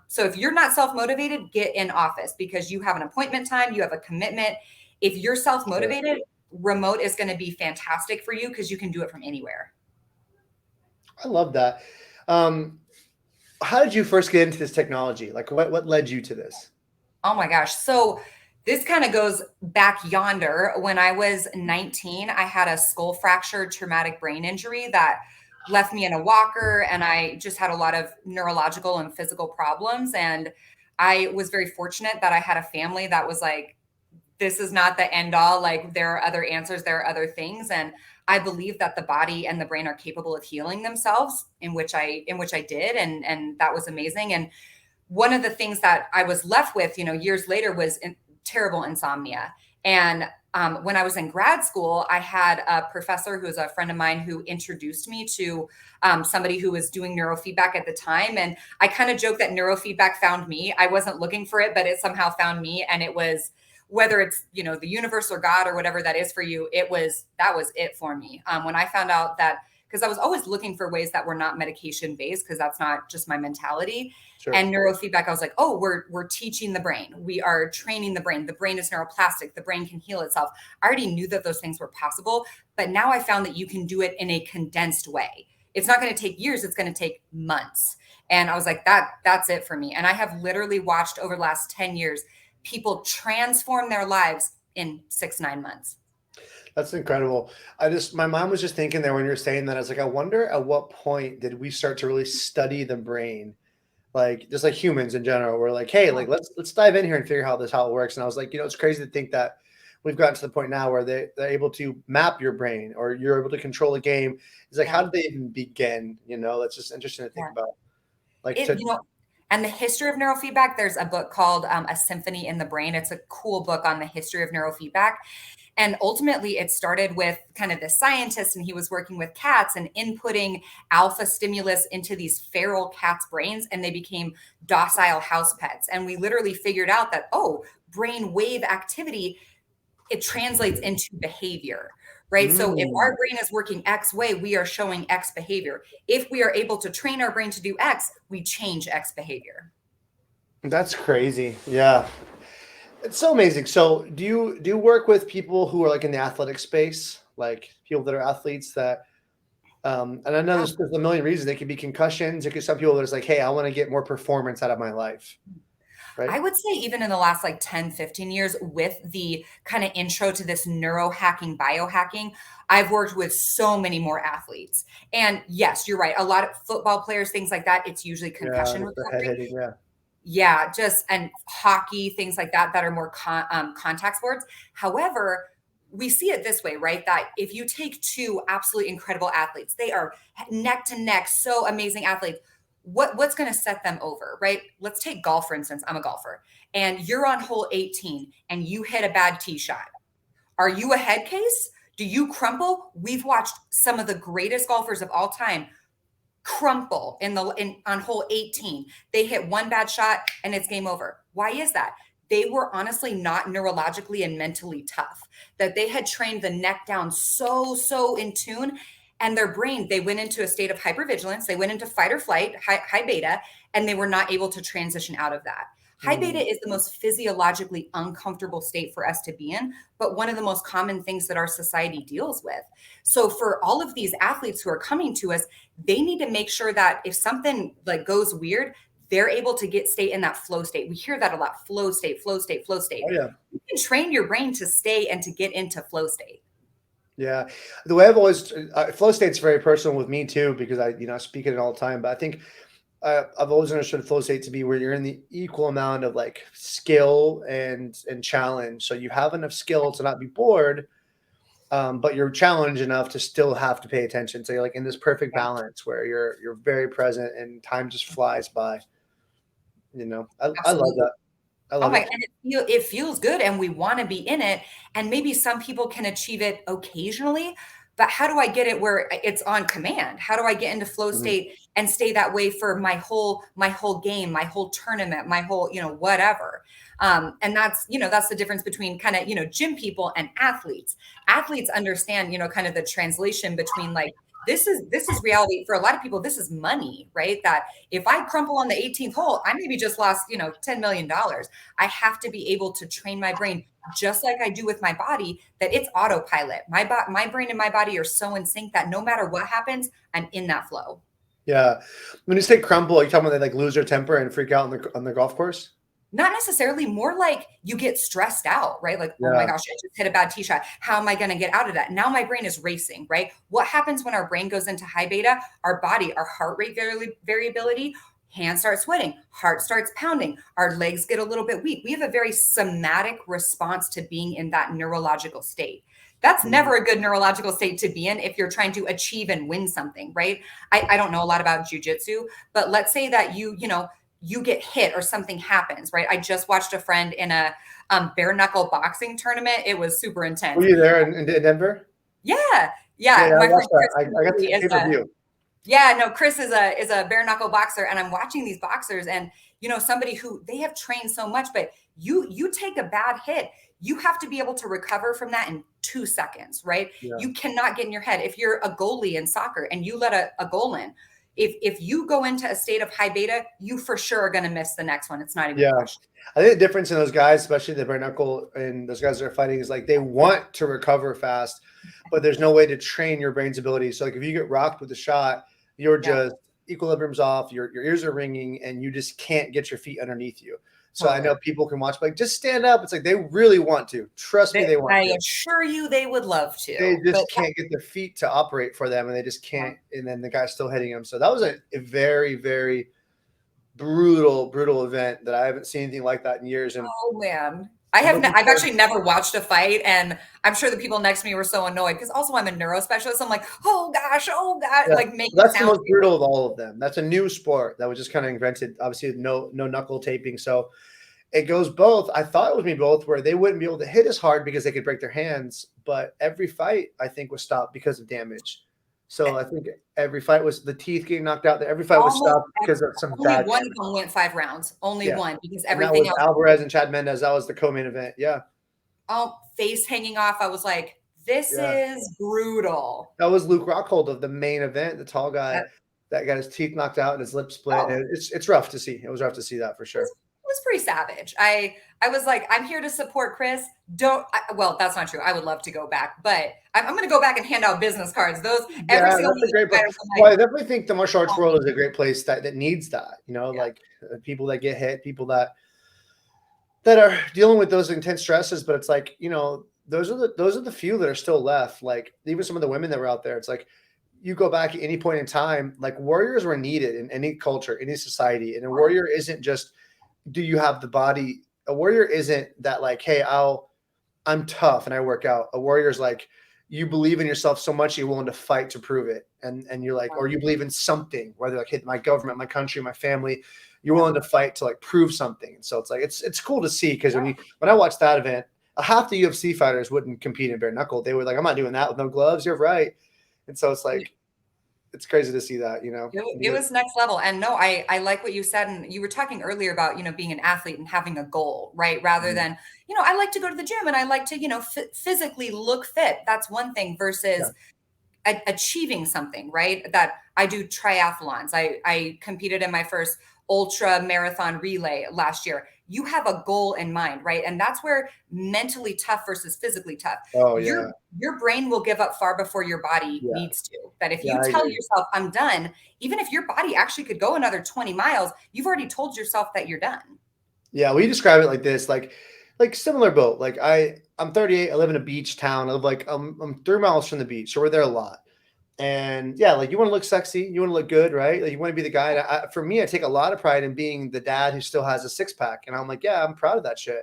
So if you're not self-motivated, get in office because you have an appointment time, you have a commitment. If you're self-motivated, remote is going to be fantastic for you because you can do it from anywhere. I love that. How did you first get into this technology? Like what led you to this? Oh my gosh. So this kind of goes back yonder. When I was 19, I had a skull fracture, traumatic brain injury that left me in a walker, and I just had a lot of neurological and physical problems. And I was very fortunate that I had a family that was like, this is not the end all. Like, there are other answers, there are other things. And I believe that the body and the brain are capable of healing themselves, in which I did. And that was amazing. And one of the things that I was left with, years later was terrible insomnia. And when I was in grad school, I had a professor who was a friend of mine who introduced me to somebody who was doing neurofeedback at the time. And I kind of joke that neurofeedback found me. I wasn't looking for it, but it somehow found me. And it was, whether it's, the universe or God or whatever that is for you, that was it for me. When I found out that, because I was always looking for ways that were not medication based, because that's not just my mentality. Sure. And neurofeedback, I was like, oh, we're teaching the brain. We are training the brain. The brain is neuroplastic. The brain can heal itself. I already knew that those things were possible, but now I found that you can do it in a condensed way. It's not going to take years. It's going to take months. And I was like, that's it for me. And I have literally watched over the last 10 years, people transform their lives in 6-9 months. That's incredible. My mind was just thinking there when you were saying that. I was like, I wonder at what point did we start to really study the brain? Like, just like humans in general, we're like, hey, like let's dive in here and figure out how it works. And I was like, it's crazy to think that we've gotten to the point now where they're able to map your brain, or you're able to control a game. It's like, how did they even begin? That's just interesting to think about. Like, and the history of neurofeedback, there's a book called A Symphony in the Brain. It's a cool book on the history of neurofeedback. And ultimately, it started with kind of this scientist, and he was working with cats and inputting alpha stimulus into these feral cats' brains, and they became docile house pets. And we literally figured out that, brain wave activity, it translates into behavior, right? So if our brain is working X way, we are showing X behavior. If we are able to train our brain to do X, we change X behavior. That's crazy. Yeah. It's so amazing. So do you work with people who are like in the athletic space, like people that are athletes that, and I know there's a million reasons. They could be concussions. It could be some people that's like, hey, I want to get more performance out of my life. Right? I would say even in the last 10, 15 years, with the kind of intro to this neurohacking, biohacking, I've worked with so many more athletes. And yes, you're right. A lot of football players, things like that, it's usually concussion recovery. Yeah, and hockey, things like that are more contact sports. However, we see it this way, right? That if you take two absolutely incredible athletes, they are neck to neck, so amazing athletes. What's going to set them over, right? Let's take golf, for instance. I'm a golfer, and you're on hole 18 and you hit a bad tee shot. Are you a head case? Do you crumple? We've watched some of the greatest golfers of all time crumple on hole 18. They hit one bad shot and it's game over. Why is that? They were honestly not neurologically and mentally tough, that they had trained the neck down so in tune, and their brain, they went into a state of hypervigilance. They went into fight or flight, high beta, and they were not able to transition out of that. High beta is the most physiologically uncomfortable state for us to be in, but one of the most common things that our society deals with. So for all of these athletes who are coming to us, they need to make sure that if something goes weird, they're able to stay in that flow state. We hear that a lot: flow state, flow state, flow state. Oh, yeah. You can train your brain to stay and to get into flow state. Yeah. The way I've always, flow state's very personal with me too, because I speak it all the time, but I think I've always understood flow state to be where you're in the equal amount of skill and challenge. So you have enough skill to not be bored, but you're challenged enough to still have to pay attention. So you're in this perfect balance where you're very present and time just flies by. I love that. I love it. And it feels good, and we want to be in it. And maybe some people can achieve it occasionally, but how do I get it where it's on command? How do I get into flow state and stay that way for my whole game, my whole tournament, my whole, whatever. And that's, that's the difference between kind of, gym people and athletes. Athletes understand, kind of the translation between like, this is reality for a lot of people. This is money, right? That if I crumple on the 18th hole, I maybe just lost, $10 million. I have to be able to train my brain just like I do with my body, that it's autopilot. My brain and my body are so in sync that no matter what happens, I'm in that flow. Yeah. When you say crumble, are you talking about they like lose their temper and freak out on the golf course? Not necessarily, more like you get stressed out, right? Like, oh my gosh, I just hit a bad tee shot. How am I going to get out of that? Now my brain is racing, right? What happens when our brain goes into high beta? Our body, our heart rate variability, hands start sweating, heart starts pounding, our legs get a little bit weak. We have a very somatic response to being in that neurological state. That's never a good neurological state to be in if you're trying to achieve and win something, right? I don't know a lot about jujitsu, but let's say that you get hit or something happens, right? I just watched a friend in a bare knuckle boxing tournament. It was super intense. Were you there in Denver? Yeah. My friend Chris, I got the pay-per-view. Yeah, no, Chris is a bare knuckle boxer, and I'm watching these boxers, and somebody who they have trained so much, but you take a bad hit, you have to be able to recover from that in 2 seconds, right? Yeah. You cannot get in your head. If you're a goalie in soccer and you let a goal in, if you go into a state of high beta, you for sure are going to miss the next one. It's not even a question. I think the difference in those guys, especially the bare knuckle and those guys that are fighting, is like they want to recover fast, but there's no way to train your brain's ability. So like if you get rocked with a shot, you're just equilibrium's off, your ears are ringing, and you just can't get your feet underneath you. So I know people can watch, like, just stand up. It's like they really want to. Trust me, they want to. I assure you they would love to. They just can't get their feet to operate for them, and they just can't. And then the guy's still hitting them. So that was a very, very brutal event that I haven't seen anything like that in years. And oh man, I've actually never watched a fight, and I'm sure the people next to me were so annoyed because also I'm a neuro specialist. I'm like, oh gosh, like making that's the most brutal of all of them. That's a new sport that was just kind of invented. Obviously, no knuckle taping, so it goes both. I thought it would be both, where they wouldn't be able to hit as hard because they could break their hands, but every fight I think was stopped because of damage. So I think every fight was the teeth getting knocked out. Every fight was stopped because of some bad. Only one of them went 5 rounds. Only one, because everything else. Alvarez and Chad Mendes. That was the co-main event. Yeah. Oh, face hanging off. I was like, this is brutal. That was Luke Rockhold of the main event, the tall guy that got his teeth knocked out and his lip split. And it's rough to see. It was rough to see that for sure. It was pretty savage. I was like, I'm here to support Chris. Well, that's not true. I would love to go back, but I'm going to go back and hand out business cards. Those every single that's a great place. Well, I definitely think the martial arts world is a great place that needs that. Like people that get hit, people that are dealing with those intense stresses. But it's like, those are the few that are still left. Like even some of the women that were out there. It's like you go back at any point in time, like warriors were needed in any culture, any society, and a warrior isn't just, do you have the body? A warrior isn't that like, hey, I'm tough and I work out. A warrior is like, you believe in yourself so much you're willing to fight to prove it. And you're like, or you believe in something, whether like, hey, my government, my country, my family, you're willing to fight to like prove something. And so it's like, it's cool to see, because when I watched that event, half the UFC fighters wouldn't compete in bare knuckle. They were like, I'm not doing that with no gloves. You're right. And so it's like, it's crazy to see that, It was next level. And no, I like what you said. And you were talking earlier about, being an athlete and having a goal, right? Rather than, I like to go to the gym and I like to, physically look fit. That's one thing versus achieving something, right? That I do triathlons. I competed in my first ultra marathon relay last year. You have a goal in mind, right? And that's where mentally tough versus physically tough. Oh, yeah. Your brain will give up far before your body needs to. That if you tell yourself, I'm done, even if your body actually could go another 20 miles, you've already told yourself that you're done. Yeah, we describe it like this, like similar boat. Like I'm 38, I live in a beach town. I live like I'm 3 miles from the beach, so we're there a lot. And yeah, like you want to look sexy, you want to look good, right? Like you want to be the guy. For me, I take a lot of pride in being the dad who still has a 6-pack, and I'm like, yeah, I'm proud of that shit.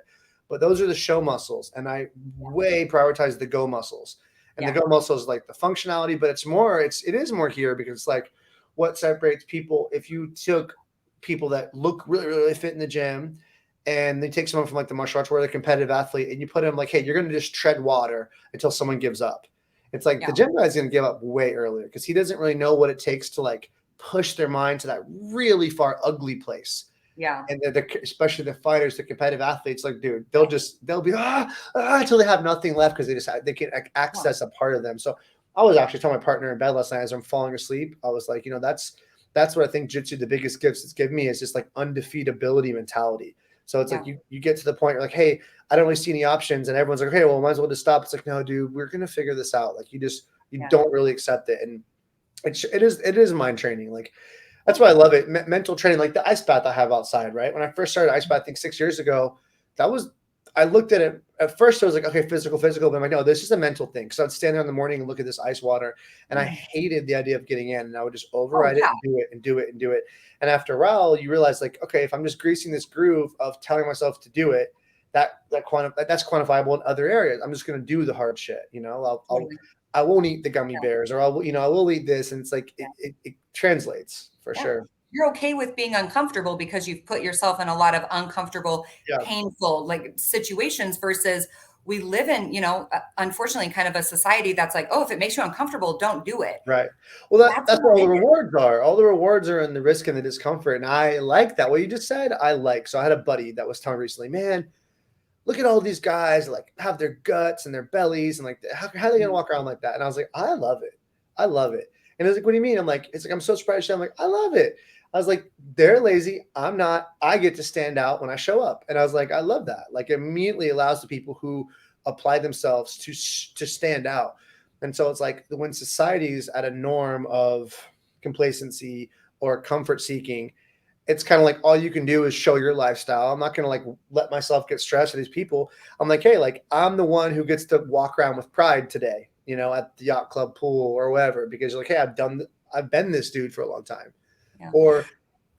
But those are the show muscles, and I way prioritize the go muscles. And the go muscles, like the functionality, but it is more here, because it's like what separates people. If you took people that look really, really fit in the gym, and they take someone from like the martial arts where they're a competitive athlete, and you put them like, hey, you're going to just tread water until someone gives up. It's like the gym guy's going to give up way earlier because he doesn't really know what it takes to like push their mind to that really far ugly place. Yeah. And especially the fighters, the competitive athletes, like, dude, they'll be until they have nothing left because they can access a part of them. So I was actually telling my partner in bed last night as I'm falling asleep, I was like, that's what I think jiu-jitsu, the biggest gifts it's given me is just like undefeatability mentality. So it's like you get to the point you're like, hey, I don't really see any options, and everyone's like, okay, well, might as well just stop. It's like, no, dude, we're gonna figure this out. Like you don't really accept it, and it is mind training. Like that's why I love it. Mental training, like the ice bath I have outside, right? When I first started ice bath, I think 6 years ago, I looked at it at first. I was like, okay, physical, but I'm like, no, this is a mental thing. So I'd stand there in the morning and look at this ice water, and I hated the idea of getting in, and I would just override it and do it and do it and do it. And after a while, you realize like, okay, if I'm just greasing this groove of telling myself to do it, that's quantifiable in other areas. I'm just going to do the hard shit. I won't eat the gummy bears, or I will eat this. And it's like, it translates for sure. You're okay with being uncomfortable because you've put yourself in a lot of uncomfortable, painful like situations versus we live in, unfortunately kind of a society that's like, oh, if it makes you uncomfortable, don't do it. Right. Well, that's where all the rewards are. All the rewards are in the risk and the discomfort. And I like that. What you just said, So I had a buddy that was telling me recently, man, look at all these guys like have their guts and their bellies and like how are they gonna walk around like that? And I was like, I love it. And it was like, what do you mean? I'm like, it's like I'm so surprised. I'm like, I love it. I was like, they're lazy. I'm not. I get to stand out when I show up. And I was like, I love that. Like, it immediately allows the people who apply themselves to stand out. And so it's like when society's at a norm of complacency or comfort seeking, it's kind of like all you can do is show your lifestyle. I'm not going to like let myself get stressed with these people. I'm like, hey, like I'm the one who gets to walk around with pride today, at the yacht club pool or whatever, because you're like, hey, I've been this dude for a long time. Yeah. Or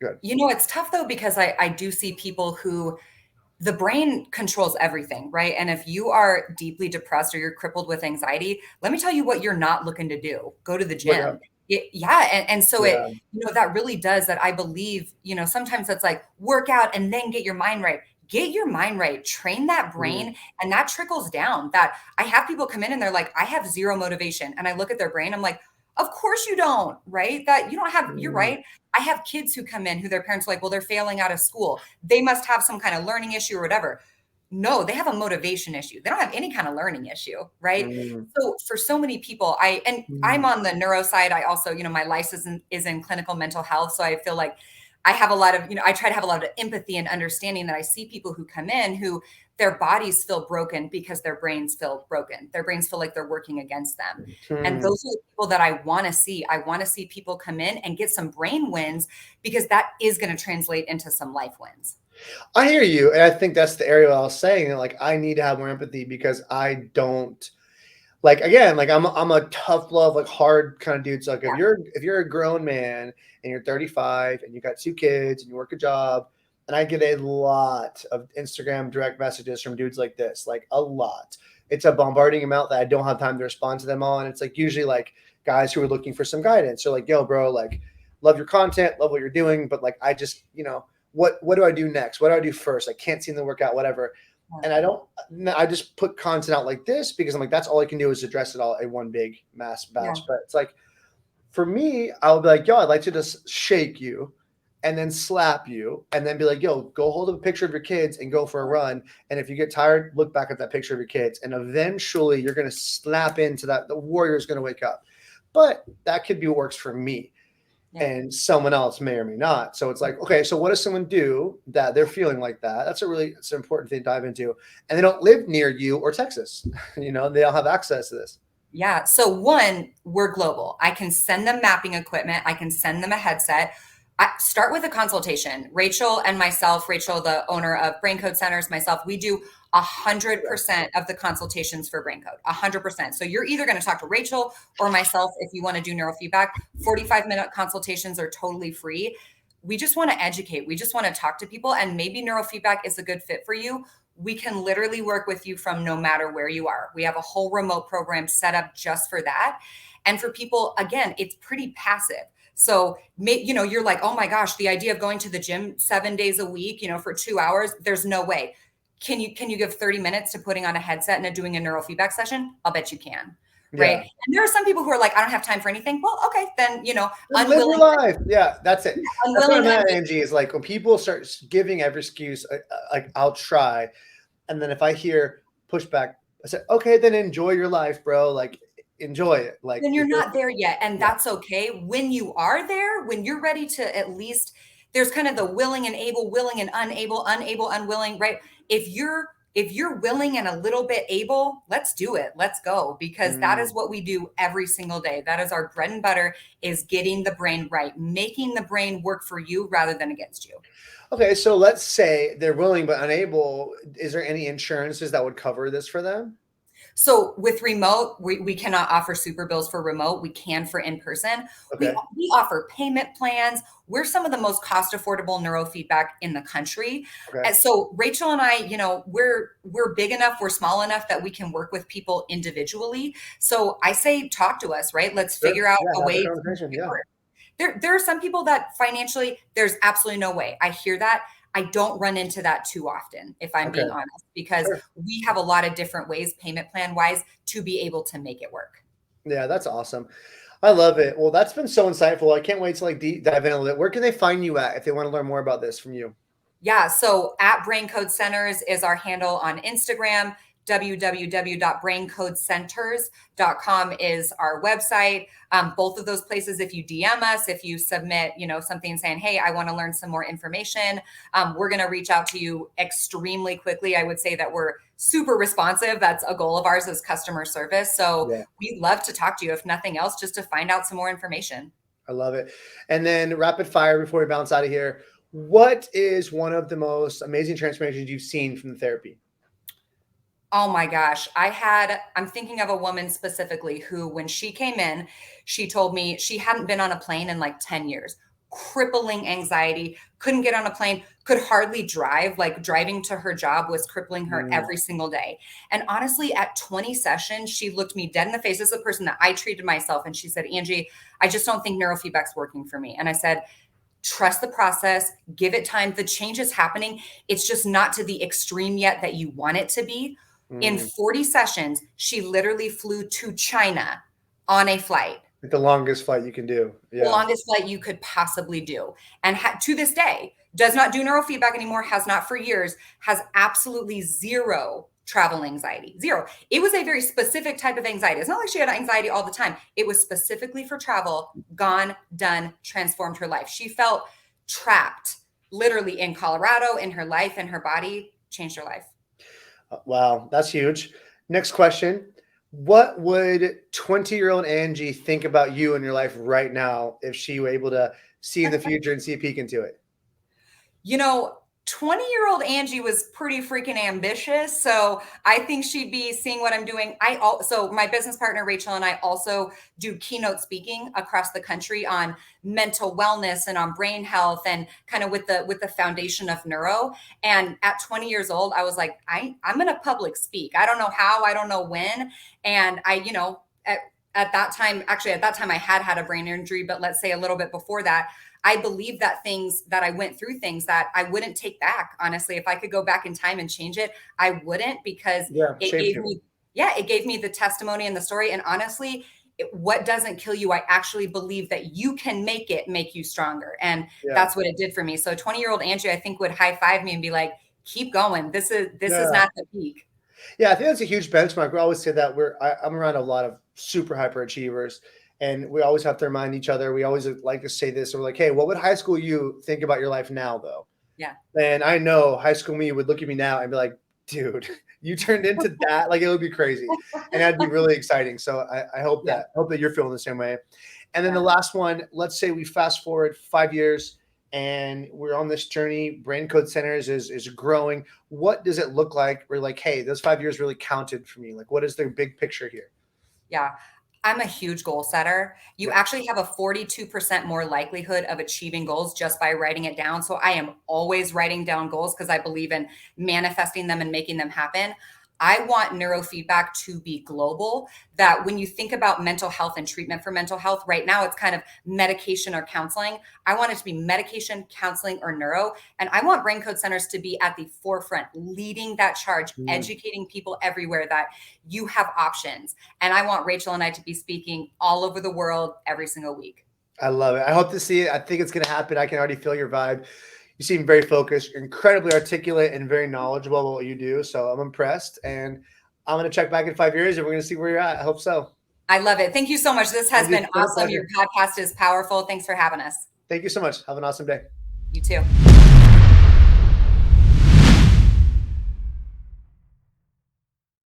good. It's tough though, because I do see people who the brain controls everything, right? And if you are deeply depressed or you're crippled with anxiety, let me tell you what you're not looking to do. Go to the gym. And so it, that really does that. I believe, sometimes that's like work out and then get your mind right. Get your mind right, train that brain, and that trickles down. That I have people come in and they're like, I have zero motivation. And I look at their brain, I'm like, of course you don't, right? That you don't have, you're right. I have kids who come in who their parents are like, well, they're failing out of school. They must have some kind of learning issue or whatever. No, they have a motivation issue. They don't have any kind of learning issue, right? So for so many people, I'm on the neuro side. I also, my license is in clinical mental health. So I feel like I have a lot of, I try to have a lot of empathy and understanding that I see people who come in who their bodies feel broken because their brains feel broken. Their brains feel like they're working against them. And those are the people that I want to see. I want to see people come in and get some brain wins because that is going to translate into some life wins. I hear you. And I think that's the area I was saying, like, I need to have more empathy because I don't like, again, like I'm a tough love, like hard kind of dude. So like if you're a grown man and you're 35 and you got 2 kids and you work a job, and I get a lot of Instagram direct messages from dudes like this, like a lot. It's a bombarding amount that I don't have time to respond to them all. And it's like usually like guys who are looking for some guidance. They're like, yo, bro, like love your content, love what you're doing. But like, I just, what do I do next? What do I do first? I can't seem to work out, whatever. And I just put content out like this because I'm like, that's all I can do is address it all in one big mass batch. But it's like, for me, I'll be like, yo, I'd like to just shake you and then slap you and then be like, yo, go hold up a picture of your kids and go for a run. And if you get tired, look back at that picture of your kids. And eventually you're going to snap into that. The warrior is going to wake up. But that could be what works for me. And someone else may or may not. So it's like, okay, so what does someone do that they're feeling like that? It's an important thing to dive into. And they don't live near you or Texas. They don't have access to this. Yeah. So one, we're global. I can send them mapping equipment. I can send them a headset. I start with a consultation. Rachel and myself, Rachel, the owner of Brain Code Centers, myself, we do 100% of the consultations for Brain Code, 100%. So you're either going to talk to Rachel or myself if you want to do neurofeedback. 45-minute consultations are totally free. We just want to educate. We just want to talk to people, and maybe neurofeedback is a good fit for you. We can literally work with you from no matter where you are. We have a whole remote program set up just for that. And for people, again, it's pretty passive. So, you're like, oh my gosh, the idea of going to the gym 7 days a week, for 2 hours, there's no way. Can you give 30 minutes to putting on a headset and doing a neurofeedback session? I'll bet you can. right? Yeah. And there are some people who are like, I don't have time for anything. Well, okay, then, Just live your life. Yeah, that's it. That's what I'm unwilling, at, Angie, is like when people start giving every excuse, like I'll try. And then if I hear pushback, I said, okay, then enjoy your life, bro. Like enjoy it. Like then you're not there yet. And yeah. that's okay. When you are there, when you're ready to at least, there's kind of the willing and able, willing and unable, unable, unwilling, right? If you're willing and a little bit able, let's do it. Let's go, because that is Mm. what we do every single day. That is our bread and butter, is getting the brain right, making the brain work for you rather than against you. Okay, so let's say they're willing but unable. Is there any insurances that would cover this for them? So with remote, we cannot offer super bills for remote. We can for in-person. We, Okay. we offer payment plans. We're some of the most cost affordable neurofeedback in the country. Okay. And so Rachel and I, we're big enough, we're small enough that we can work with people individually. So I say, talk to us, right? Let's Sure. figure out Yeah. a Have a way to make conversation. it Yeah. work. There are some people that financially, there's absolutely no way. I hear that. I don't run into that too often, if I'm Okay. being honest, because Sure. we have a lot of different ways, payment plan wise, to be able to make it work. Yeah, that's awesome. I love it. Well, that's been so insightful. I can't wait to like dive in a little bit. Where can they find you at if they want to learn more about this from you? Yeah. So at Brain Code Centers is our handle on Instagram. www.braincodecenters.com is our website. Both of those places, if you DM us, if you submit, something saying, hey, I want to learn some more information, we're going to reach out to you extremely quickly. I would say that we're super responsive. That's a goal of ours, is customer service. So Yeah, we'd love to talk to you, if nothing else, just to find out some more information. I love it. And then rapid fire before we bounce out of here. What is one of the most amazing transformations you've seen from the therapy? Oh my gosh. I'm thinking of a woman specifically who, when she came in, she told me she hadn't been on a plane in like 10 years, crippling anxiety, couldn't get on a plane, could hardly drive. Like driving to her job was crippling her Mm, every single day. And honestly, at 20 sessions, she looked me dead in the face as a person that I treated myself. And she said, Angie, I just don't think neurofeedback's working for me. And I said, trust the process, give it time. The change is happening. It's just not to the extreme yet that you want it to be. In mm. 40 sessions, she literally flew to China on a flight, Like the longest flight you can do. the Yeah. longest flight you could possibly do. And to this day, does not do neurofeedback anymore, has not for years, has absolutely zero travel anxiety. Zero. It was a very specific type of anxiety. It's not like she had anxiety all the time. It was specifically for travel, gone, done, transformed her life. She felt trapped literally in Colorado, in her life, and her body, changed her life. Wow, that's huge. Next question. What would 20-year-old Angie think about you in your life right now if she were able to see in the future and see a peek into it? 20-year-old Angie was pretty freaking ambitious. So I think she'd be seeing what I'm doing. So my business partner, Rachel, and I also do keynote speaking across the country on mental wellness and on brain health, and kind of with the foundation of neuro. And at 20 years old, I was like, I'm going to public speak. I don't know how, I don't know when. And at that time, I had a brain injury, but let's say a little bit before that, I believe that I went through, things that I wouldn't take back. Honestly, if I could go back in time and change it, I wouldn't, because Yeah, it shaped gave you. me, it gave me the testimony and the story. And honestly, what doesn't kill you, I actually believe that you can make you stronger. And Yeah. that's what it did for me. So 20-year-old Angie, I think, would high five me and be like, keep going. This is Yeah. not the peak. Yeah, I think that's a huge benchmark. We always say that I'm around a lot of super hyperachievers, and we always have to remind each other. We always like to say this. We're like, hey, what would high school you think about your life now, though? Yeah. And I know high school me would look at me now and be like, dude, you turned into that. Like, it would be crazy. And that'd be really exciting. So I hope Yeah. that you're feeling the same way. And then Yeah. the last one, let's say we fast forward 5 years and we're on this journey. Brain Code Centers is growing. What does it look like? We're like, hey, those 5 years really counted for me. Like, what is the big picture here? Yeah. I'm a huge goal setter. You actually have a 42% more likelihood of achieving goals just by writing it down. So I am always writing down goals because I believe in manifesting them and making them happen. I want neurofeedback to be global, that when you think about mental health and treatment for mental health, right now it's kind of medication or counseling. I want it to be medication, counseling, or neuro. And I want brain code centers to be at the forefront, leading that charge, educating people everywhere that you have options. And I want Rachel and I to be speaking all over the world every single week. I love it. I hope to see it. I think it's going to happen. I can already feel your vibe. You seem very focused, incredibly articulate, and very knowledgeable about what you do. So I'm impressed. And I'm going to check back in 5 years and we're going to see where you're at. I hope so. I love it. Thank you so much. This has been awesome. Your podcast is powerful. Thanks for having us. Thank you so much. Have an awesome day. You too.